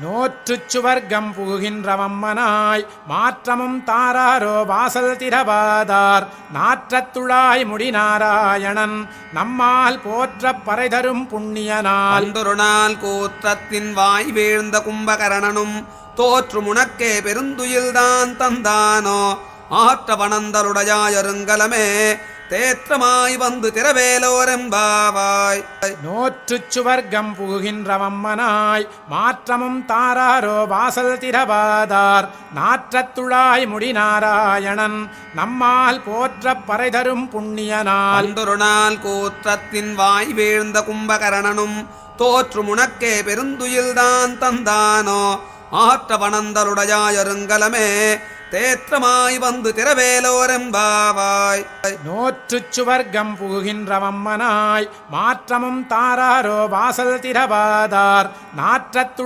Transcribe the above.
நோற்றுச் சுவர்க்கம் புகுகின்றவம்மனாய் மாற்றமும் தாராரோ வாசல் திறவாதார் நாற்றத்துழாய் முடி நாராயணன் நம்மால் போற்றப் பறைதரும் புண்ணியனால் அன்றொரு நாள் கூற்றத்தின் வாய் வீழ்ந்த கும்பகரணனும் தோற்று முனக்கே பெருந்துயில்தான் தந்தானோ ஆற்ற வனந்தருடையாயருங்கலமே தேற்றமாய் வந்து திரவேலோரெம்பாவாய் நோற்றுச் சுவர்க்கம் புகுகின்றவம்மனாய் மாற்றமும் தாராரோ வாசல் திறவாதார் நாற்றத்துழாய் முடி நாராயணன் நம்மால் போற்றப் பறைதரும் புண்ணியனால் அன்றொரு நாள் கூற்றத்தின் வாய் வீழ்ந்த கும்பகரணனும் தோற்று முனக்கே பெருந்துயில்தான் தந்தானோ ஆற்ற வனந்தருடையாயருங்கலமே தேற்றமாய் வந்து திரவேலோரெம்பாவாய் நோற்றுச் சுவர்க்கம் புகுகின்றவம்மனாய் மாற்றமும் தாராரோ வாசல் திறவாதார் நாற்றத்து